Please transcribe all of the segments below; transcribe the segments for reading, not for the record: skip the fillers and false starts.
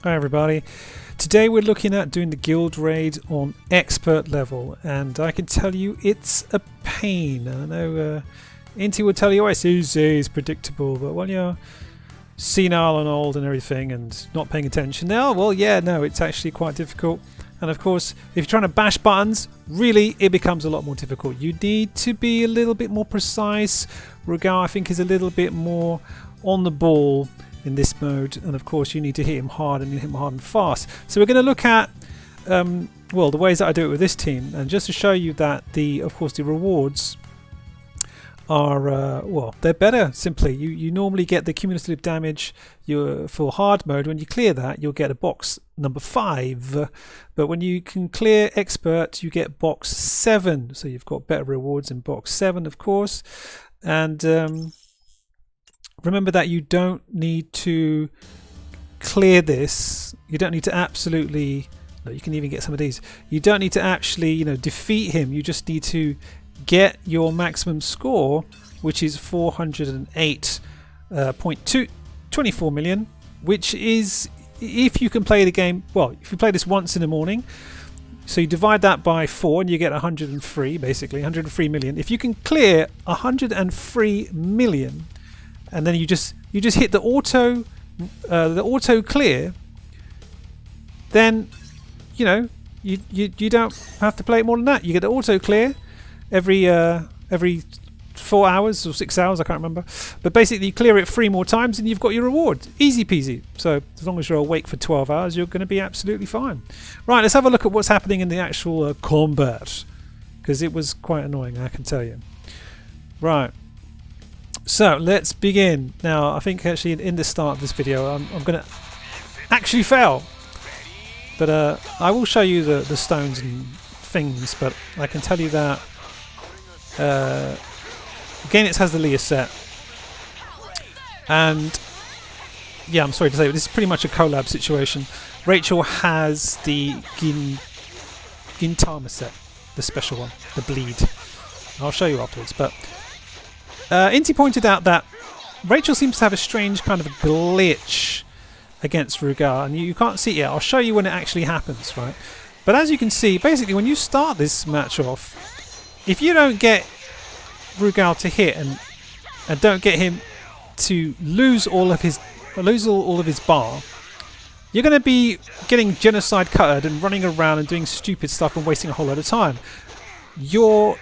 Hi everybody. Today we're looking at doing the guild raid on expert level, and I can tell you it's a pain. I know Inti will tell you, oh, it's easy, it's predictable, but when you're senile and old and everything and not paying attention now, well yeah, no, it's actually quite difficult. And of course, if you're trying to bash buttons, really it becomes a lot more difficult. You need to be a little bit more precise. Rugal, I think, is a little bit more on the ball in this mode, and of course you need to hit him hard and hit him hard and fast. So we're going to look at well, the ways that I do it with this team, and just to show you that of course the rewards are well, they're better. Simply, you normally get the cumulative damage for hard mode. When you clear that, you'll get a box number 5, but when you can clear expert, you get box 7. So you've got better rewards in box 7, of course. And remember that you don't need to clear this. You don't need to absolutely. No, you can even get some of these. You don't need to actually, defeat him. You just need to get your maximum score, which is 408.24 million, which is, if you can play the game, well, if you play this once in the morning, so you divide that by 4 and you get 103, basically 103 million. If you can clear 103 million, and then you just hit the auto clear, then you don't have to play it more than that. You get the auto clear every 4 hours or 6 hours, I can't remember, but basically you clear it 3 more times and you've got your reward. Easy peasy. So as long as you're awake for 12 hours, you're going to be absolutely fine. Right, let's have a look at what's happening in the actual combat, because it was quite annoying, I can tell you. Right, so let's begin. Now I think actually in the start of this video I'm going to actually fail, but I will show you the stones and things, but I can tell you that again, it has the Leah set, and yeah, I'm sorry to say, but this is pretty much a collab situation. Rachel has the Gintama set, the special one, the bleed. I'll show you afterwards, but Inti pointed out that Rachel seems to have a strange kind of a glitch against Rugal, and you can't see it yet. I'll show you when it actually happens, right? But as you can see, basically when you start this match off, if you don't get Rugal to hit and don't get him to lose all of his bar, you're going to be getting genocide cuttered and running around and doing stupid stuff and wasting a whole lot of time. Your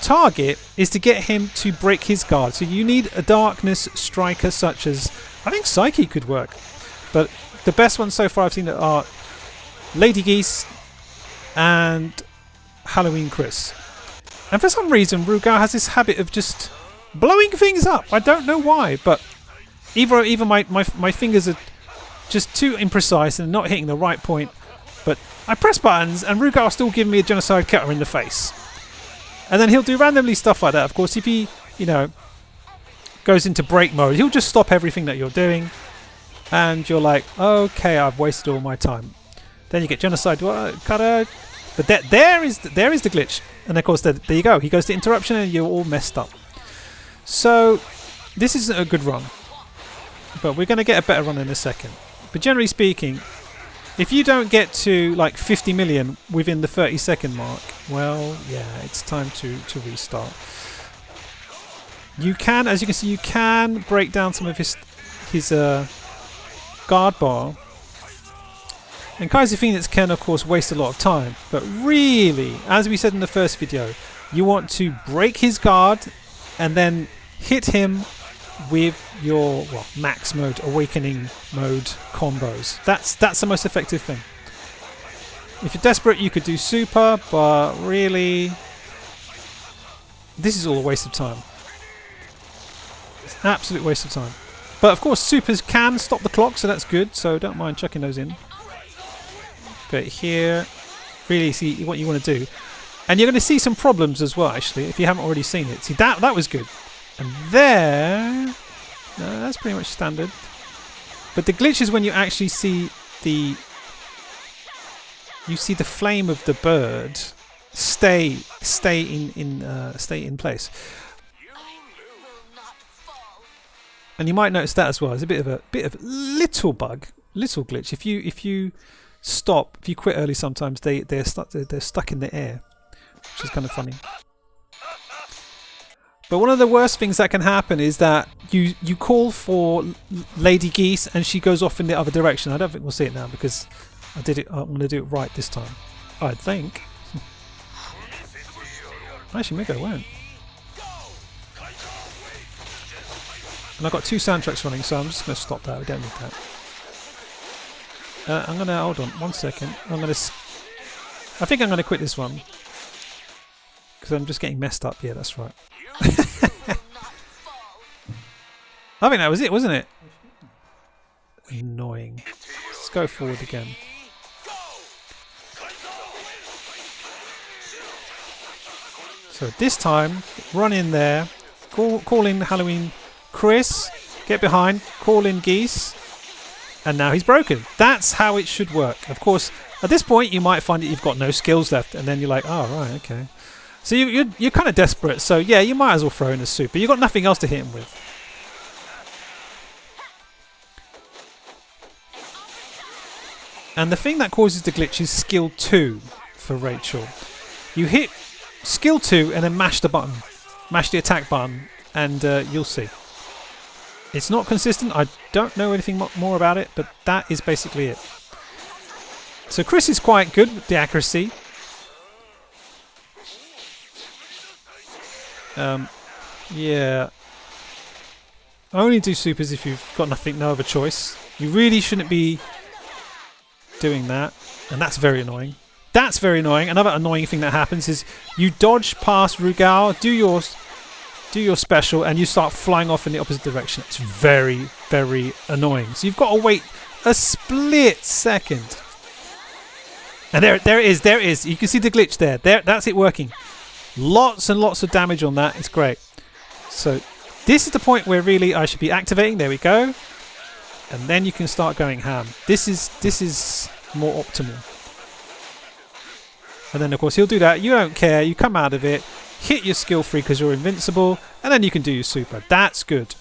target is to get him to break his guard. So you need a darkness striker such as, I think Psyche could work, but the best ones so far I've seen are Lady Geese and Halloween Chris. And for some reason Rugal has this habit of just blowing things up. I don't know why, but either my fingers are just too imprecise and not hitting the right point, but I press buttons and Rugal will still give me a genocide cutter in the face. And then he'll do randomly stuff like that. Of course, if he, goes into break mode, he'll just stop everything that you're doing. And you're like, okay, I've wasted all my time. Then you get genocide cutter. But there is the glitch. And of course, there you go. He goes to interruption and you're all messed up. So this isn't a good run. But we're going to get a better run in a second. But generally speaking, if you don't get to like 50 million within the 30-second mark, well, yeah, it's time to restart. You can, as you can see, you can break down some of his guard bar. And Kaiser Phoenix can, of course, waste a lot of time. But really, as we said in the first video, you want to break his guard and then hit him with your max mode, awakening mode combos. That's the most effective thing. If you're desperate, you could do super, but really, this is all a waste of time. It's an absolute waste of time. But of course, supers can stop the clock, so that's good. So don't mind chucking those in. But here, really see what you want to do, and you're going to see some problems as well. Actually, if you haven't already seen it, see that was good. And there, no, that's pretty much standard. But the glitch is when you actually see the flame of the bird stay in place. And you might notice that as well. It's a bit of a little bug. little glitch. If you stop, if you quit early, sometimes they're stuck in the air, which is kind of funny. But one of the worst things that can happen is that you call for Lady Geese and she goes off in the other direction. I don't think we'll see it now because I did it. I'm going to do it right this time, I think. Actually, maybe I won't. And I've got 2 soundtracks running, so I'm just going to stop that. We don't need that. I'm going to hold on 1 second. I think I'm going to quit this one because I'm just getting messed up. Yeah, that's right. I think that was it, wasn't it? Annoying. Let's go forward again. So this time, run in there, call in Halloween Chris, get behind, call in Geese, and now he's broken. That's how it should work. Of course, at this point you might find that you've got no skills left, and then you're like, oh right, okay. So you're kind of desperate, so yeah, you might as well throw in a super. You've got nothing else to hit him with. And the thing that causes the glitch is skill 2 for Rachel. You hit skill 2 and then mash the button. Mash the attack button and you'll see. It's not consistent. I don't know anything more about it, but that is basically it. So Chris is quite good with the accuracy. Yeah. Only do supers if you've got no other choice. You really shouldn't be doing that, and that's very annoying. That's very annoying. Another annoying thing that happens is you dodge past Rugal, do your special, and you start flying off in the opposite direction. It's very, very annoying. So you've got to wait a split second. And there it is. You can see the glitch there. That's it working. Lots and lots of damage on that. It's great. So this is the point where really I should be activating. There we go. And then you can start going ham. This is more optimal. And then of course he'll do that. You don't care. You come out of it, hit your skill 3 because you're invincible, and then you can do your super. That's good.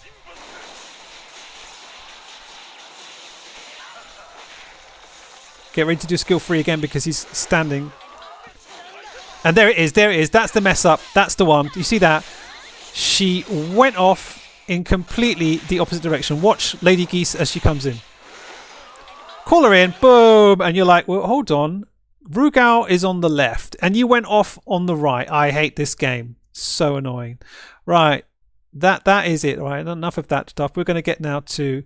Get ready to do skill 3 again because he's standing. And there it is. That's the mess up. That's the one. You see that? She went off in completely the opposite direction. Watch Lady Geese as she comes in. Call her in, boom, and you're like, well, hold on. Rugal is on the left, and you went off on the right. I hate this game. So annoying. Right, that is it. Right, enough of that stuff. We're going to get now to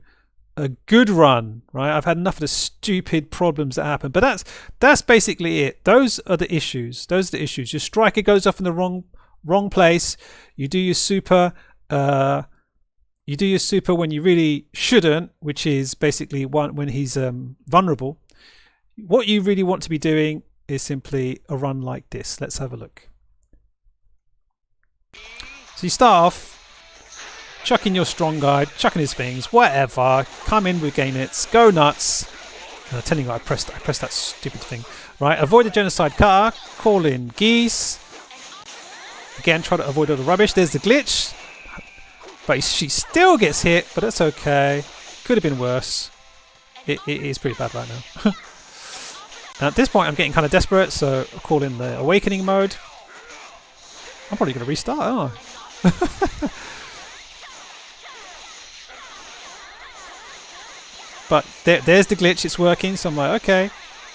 a good run. Right, I've had enough of the stupid problems that happen, but that's basically it. Those are the issues. Your striker goes off in the wrong place. You do your super. You do your super when you really shouldn't, which is basically when he's vulnerable. What you really want to be doing is simply a run like this. Let's have a look. So you start off chucking your strong guy, chucking his things, whatever. Come in with gain hits, go nuts. And I'm telling you, I pressed that stupid thing. Right, avoid the genocide car, call in Geese. Again, try to avoid all the rubbish. There's the glitch. But she still gets hit, but that's okay. Could have been worse. It is pretty bad right now. And at this point, I'm getting kind of desperate, so I'll call in the awakening mode. I'm probably going to restart, aren't I? But there's the glitch. It's working, so I'm like, okay,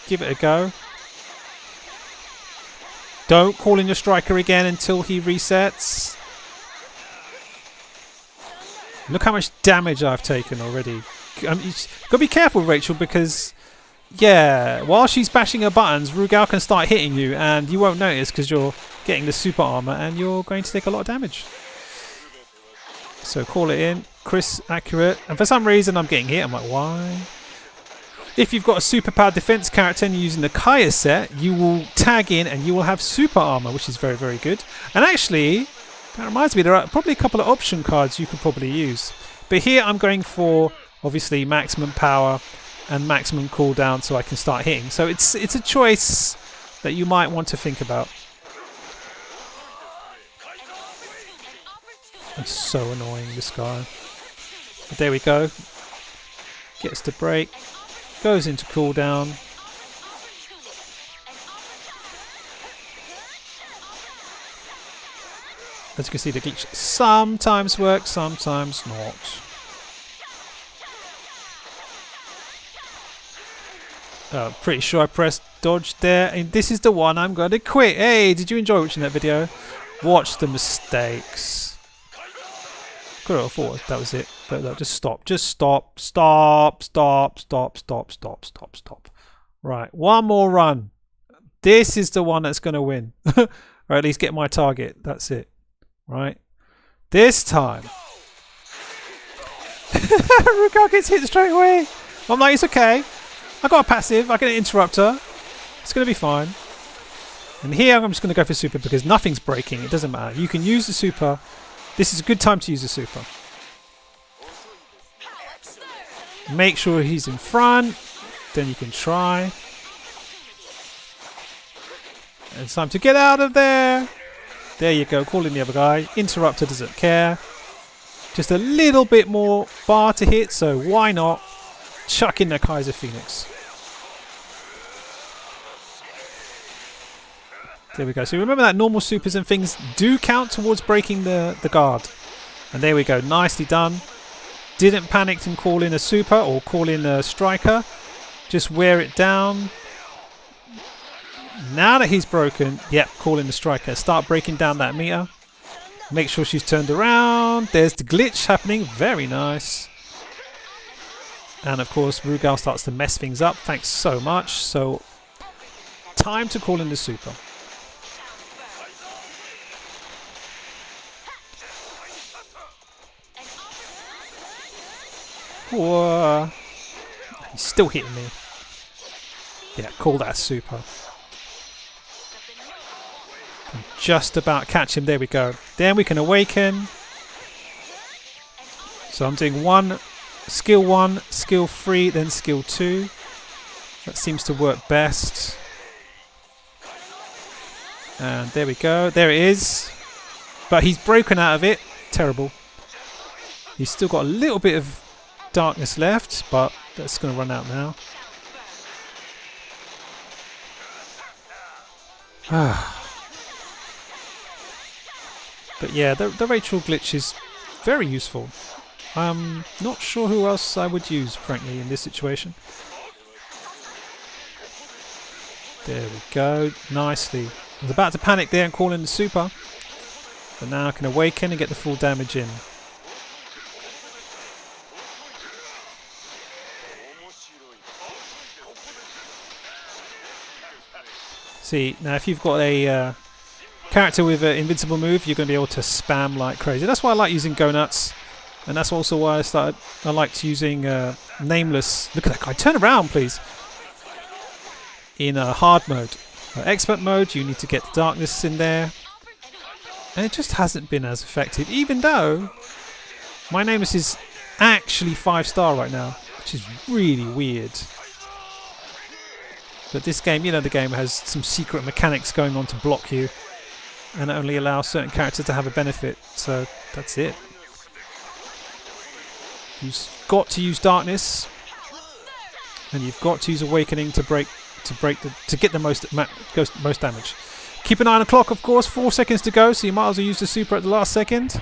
give it a go. Don't call in your striker again until he resets. Look how much damage I've taken already. You've got to be careful, Rachel, because, yeah, while she's bashing her buttons, Rugal can start hitting you, and you won't notice because you're getting the super armor, and you're going to take a lot of damage. So call it in. Chris, accurate. And for some reason, I'm getting hit. I'm like, why? If you've got a super powered defense character and you're using the Kaya set, you will tag in and you will have super armor, which is very, very good. And actually, that reminds me, there are probably a couple of option cards you could probably use. But here I'm going for, obviously, maximum power and maximum cooldown so I can start hitting. So it's a choice that you might want to think about. It's so annoying, this guy. But there we go. Gets the break. goes into cooldown. As you can see, the glitch sometimes works, sometimes not. Pretty sure I pressed dodge there, and this is the one I'm going to quit. Hey, did you enjoy watching that video? Watch the mistakes. Could have thought that was it, but no, just stop. Just stop. Stop. Stop. Stop. Stop. Stop. Stop. Stop. Right, one more run. This is the one that's going to win, or at least get my target. That's it. Right, this time. Rugal gets hit straight away. I'm like, it's okay. I got a passive. I get an interrupter. It's going to be fine. And here I'm just going to go for super because nothing's breaking. It doesn't matter. You can use the super. This is a good time to use the super. Make sure he's in front. Then you can try. And it's time to get out of there. There you go. Call in the other guy. Interrupter doesn't care. Just a little bit more bar to hit. So why not chuck in the Kaiser Phoenix? There we go. So remember that normal supers and things do count towards breaking the guard. And there we go. Nicely done. Didn't panic and call in a super or call in a striker. Just wear it down. Now that he's broken, yep, call in the striker. Start breaking down that meter. Make sure she's turned around. There's the glitch happening. Very nice. And of course, Rugal starts to mess things up. Thanks so much. So, time to call in the super. Whoa. He's still hitting me. Yeah, call that super. Can just about catch him. There we go. Then we can awaken. So I'm doing skill 1, skill 3, then skill 2. That seems to work best. And there we go. There it is. But he's broken out of it. Terrible. He's still got a little bit of darkness left, but that's going to run out now. But yeah, the Rachel glitch is very useful. I'm not sure who else I would use, frankly, in this situation. There we go. Nicely. I was about to panic there and call in the super. But now I can awaken and get the full damage in. See, now if you've got a character with an invincible move, you're going to be able to spam like crazy. That's why I like using Go Nuts. And that's also why I liked using Nameless. Look at that guy. Turn around, please. In hard mode. Expert mode, you need to get the darkness in there. And it just hasn't been as effective. Even though my Nameless is actually 5-star right now. Which is really weird. But this game, you know, the game has some secret mechanics going on to block you. And it only allows certain characters to have a benefit. So that's it. You've got to use darkness, and you've got to use awakening to get the most damage. Keep an eye on the clock, of course. 4 seconds to go, so you might as well use the super at the last second.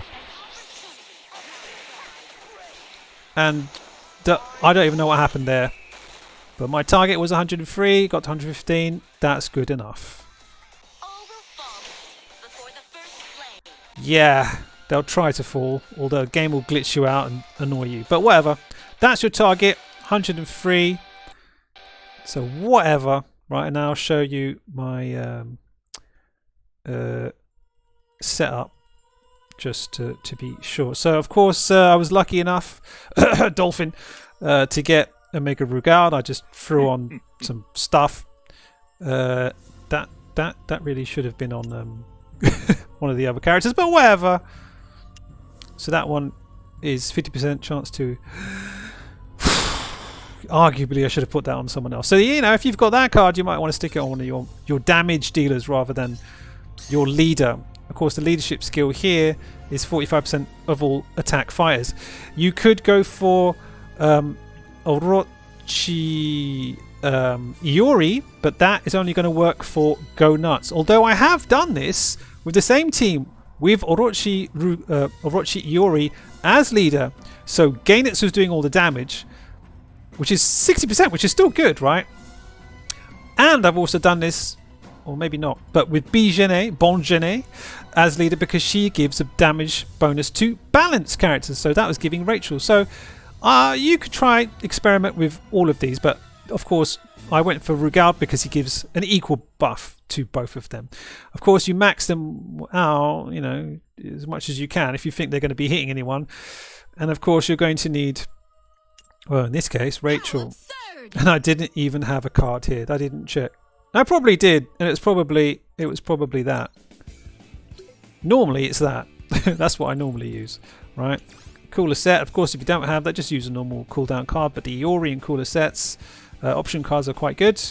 And I don't even know what happened there, but my target was 103. Got to 115. That's good enough. Yeah. They'll try to fall, although the game will glitch you out and annoy you. But whatever. That's your target, 103. So whatever. Right, and now I'll show you my setup, just to be sure. So of course I was lucky enough, Dolphin, to get a Mega Rugal. I just threw on some stuff. That really should have been on one of the other characters, but whatever. So that one is 50% chance to... Arguably, I should have put that on someone else. So, you know, if you've got that card, you might want to stick it on one of your damage dealers rather than your leader. Of course, the leadership skill here is 45% of all attack fighters. You could go for Orochinagi, Orochi Iori, but that is only going to work for Go Nuts. Although I have done this with the same team with Orochi Iori as leader. So Gainitsu is doing all the damage, which is 60%, which is still good, right? And I've also done this, or maybe not, but with Bonjene as leader, because she gives a damage bonus to balanced characters. So that was giving Rachel. So you could try experiment with all of these, but of course I went for Rugal because he gives an equal buff to both of them. Of course, you max them out, you know, as much as you can if you think they're going to be hitting anyone. And of course, you're going to need, well, in this case, Rachel. And I didn't even have a card here. I didn't check. I probably did, and it was probably that. Normally, it's that. That's what I normally use, right? Cooler set. Of course, if you don't have that, just use a normal cooldown card. But the Iori and cooler sets, option cards are quite good.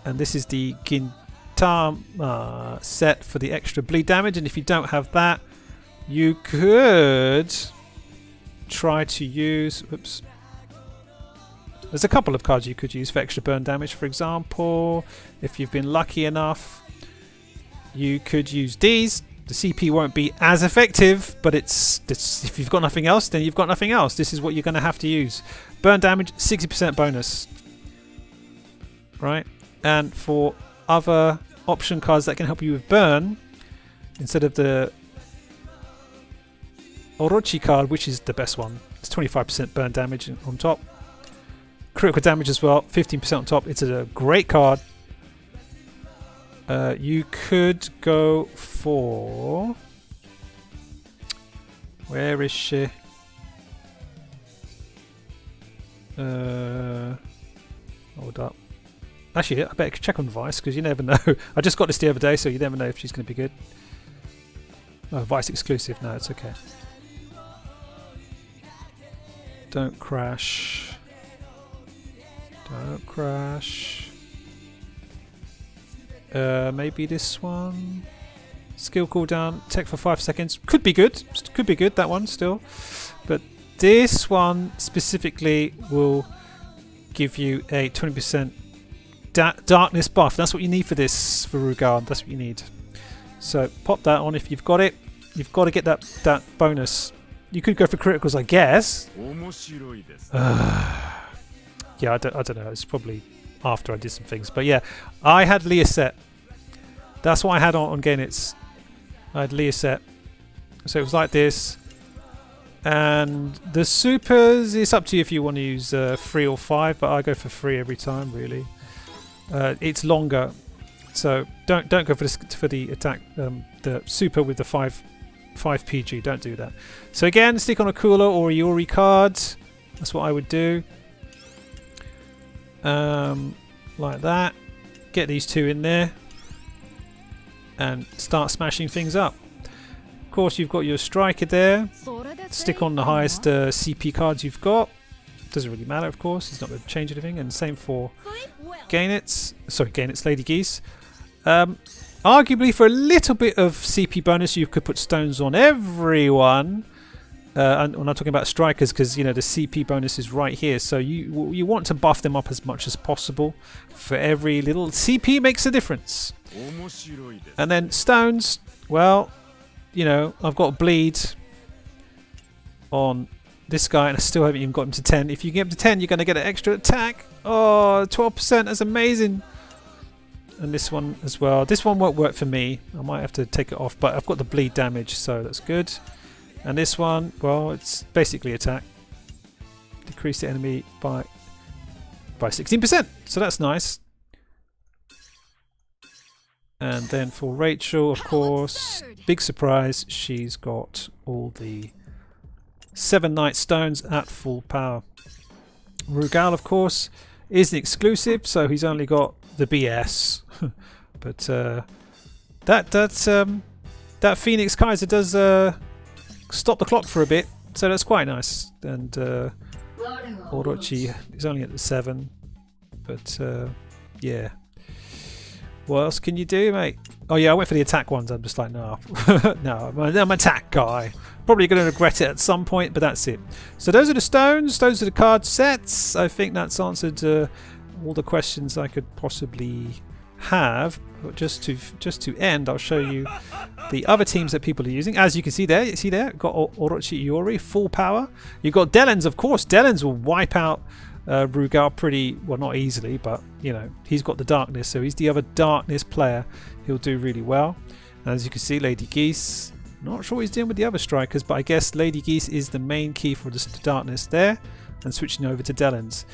And this is the Gintama set for the extra bleed damage. And if you don't have that, you could try to use. Oops. There's a couple of cards you could use for extra burn damage, for example. If you've been lucky enough, you could use these. The CP won't be as effective, but it's if you've got nothing else, then you've got nothing else. This is what you're going to have to use. Burn damage, 60% bonus. Right? And for other option cards that can help you with burn, instead of the Orochi card, which is the best one, it's 25% burn damage on top. Critical damage as well, 15% on top. It's a great card. You could go for... Where is she? Hold up. Actually, I better check on Vice, because you never know. I just got this the other day, so you never know if she's going to be good. Oh, Vice exclusive. No, it's okay. Don't crash. Don't crash. Maybe this one. Skill cooldown. Tech for 5 seconds. Could be good. Could be good, that one still. But this one specifically will give you a 20% darkness buff. That's what you need for this, for Rugal. That's what you need. So pop that on if you've got it. You've got to get that bonus. You could go for criticals, I guess. Yeah, I don't know. It's probably after I did some things. But yeah, I had Leah set. That's what I had on Gainit's. I had Leah set. So it was like this. And the supers, it's up to you if you want to use 3 or 5, but I go for 3 every time, really. It's longer. So don't go for the attack, the super with the 5 PG. Don't do that. So again, stick on a cooler or a Iori card. That's what I would do. Like that. Get these 2 in there and start smashing things up. Of course, you've got your striker there. Stick on the highest CP cards you've got. Doesn't really matter, of course. It's not going to change anything. And same for Gainit's. Sorry, Gainit's Lady Geese. Arguably, for a little bit of CP bonus, you could put stones on everyone. And we're not talking about strikers, because you know the CP bonus is right here. So you want to buff them up as much as possible. For every little CP makes a difference. And then stones. Well, you know, I've got bleed on this guy, and I still haven't even got him to 10. If you get him to 10, you're going to get an extra attack. Oh, 12%. That's amazing. And this one as well. This one won't work for me. I might have to take it off, but I've got the bleed damage, so that's good. And this one, well, it's basically attack. Decrease the enemy by 16%. So that's nice. And then for Rachel, of course, big surprise, she's got all the 7 Night Stones at full power. Rugal, of course, is an exclusive, so he's only got the BS. But that Phoenix Kaiser does stop the clock for a bit, so that's quite nice. And Orochi is only at the 7, but yeah. What else can you do, mate? Oh yeah, I went for the attack ones. I'm just like, no, no, I'm an attack guy. Probably going to regret it at some point, but that's it. So those are the stones. Those are the card sets. I think that's answered all the questions I could possibly have. But just to end, I'll show you the other teams that people are using. As you can see there, got Orochinagi full power. You've got Delens, of course. Delens will wipe out Rugal pretty well, not easily, but you know he's got the darkness, so he's the other darkness player. He'll do really well. And as you can see, Lady Geese. Not sure what he's doing with the other strikers, but I guess Lady Geese is the main key for the darkness there. And switching over to Delens.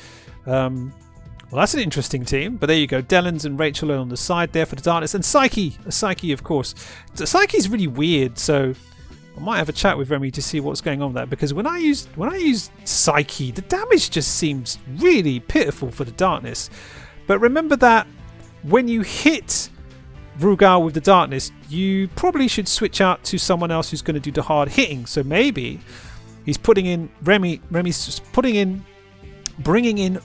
Well, that's an interesting team, but there you go. Delens and Rachel are on the side there for the darkness, and Psyche, of course. Psyche's really weird, so I might have a chat with Remy to see what's going on with that, because when I use Psyche, the damage just seems really pitiful for the darkness. But remember that when you hit Rugal with the darkness, you probably should switch out to someone else who's going to do the hard hitting. So maybe he's putting in Remy's just bringing in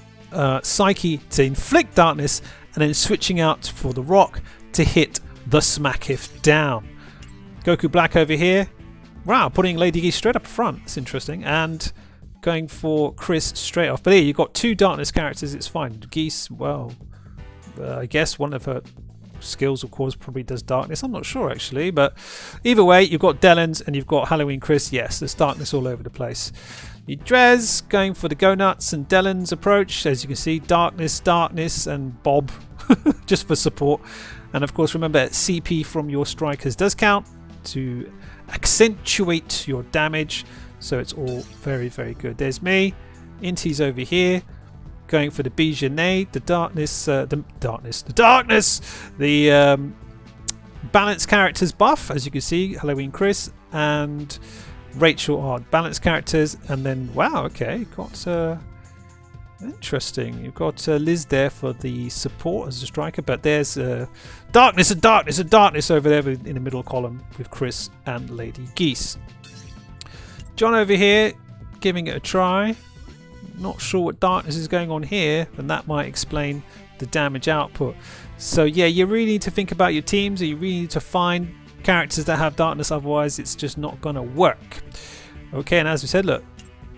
Psyche to inflict darkness, and then switching out for the rock to hit the smacketh down. Goku Black over here, wow, putting Lady Geese straight up front. That's interesting, and going for Chris straight off. But here you've got two darkness characters. It's fine. Geese, well, I guess one of her skills, of course, probably does darkness. I'm not sure actually, but either way, you've got Delens and you've got Halloween Chris. Yes, there's darkness all over the place. Drez going for the Go Nuts and Delens approach. As you can see, darkness, and Bob just for support. And of course, remember CP from your strikers does count to accentuate your damage. So it's all very, very good. There's me. Inti's over here going for the Bijane, the balanced characters buff. As you can see, Halloween Chris and Rachel are balanced characters, and then wow, okay, got interesting. You've got Liz there for the support as a striker, but there's darkness over there in the middle column with Chris and Lady Geese. John over here giving it a try. Not sure what darkness is going on here, and that might explain the damage output. So yeah, you really need to think about your teams, and you really need to find characters that have darkness, otherwise it's just not gonna work. Okay, and as we said, look,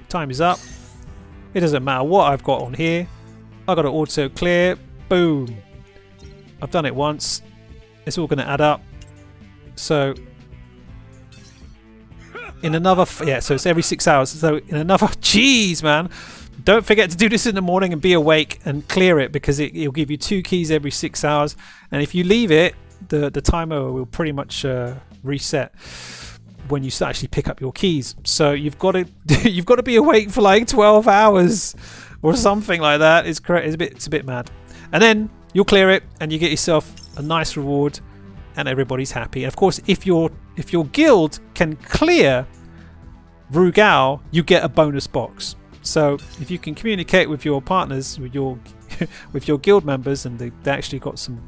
time is up. It doesn't matter what I've got on here. I've got to auto clear. Boom. I've done it once. It's all gonna add up. So in another so it's every 6 hours. So in another jeez, man. Don't forget to do this in the morning and be awake and clear it, because it'll give you 2 keys every 6 hours, and if you leave it, the timer will pretty much reset when you actually pick up your keys. So you've got to be awake for like 12 hours or something like that. It's correct. It's a bit mad, and then you'll clear it and you get yourself a nice reward, and everybody's happy. And of course, if your guild can clear Rugal, you get a bonus box. So if you can communicate with your partners, with your guild members, and they actually got some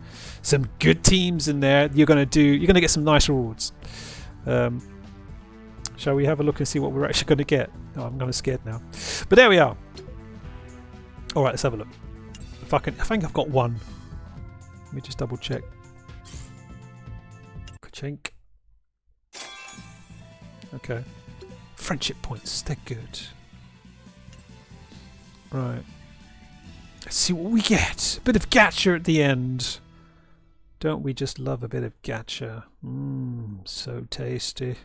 good teams in there, you're gonna get some nice rewards. Shall we have a look and see what we're actually gonna get? Oh, I'm kind of scared now, but there we are. All right, let's have a look. I think I've got one. Let me just double check. Ka-chink. Okay. Friendship points, they're good. Right. Let's see what we get. A bit of gacha at the end. Don't we just love a bit of gacha? So tasty.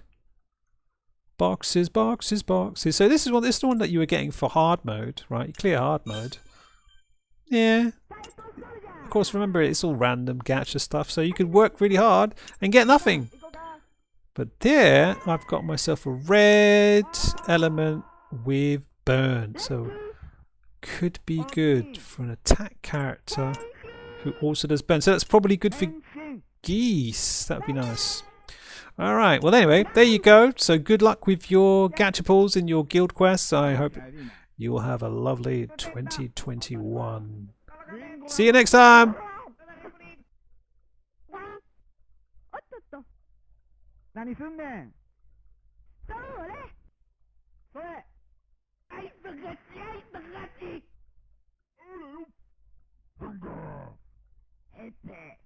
Boxes. So this is the one that you were getting for hard mode, right? You clear hard mode. Yeah. Of course, remember, it's all random gacha stuff, so you could work really hard and get nothing. But there, I've got myself a red element with burn, so could be good for an attack character who also does burn. So that's probably good for Geese. That would be nice. Alright, well anyway, there you go. So good luck with your gacha pulls and your guild quests. I hope you will have a lovely 2021. See you next time! 何すんねん。それあいつ勝ち。えって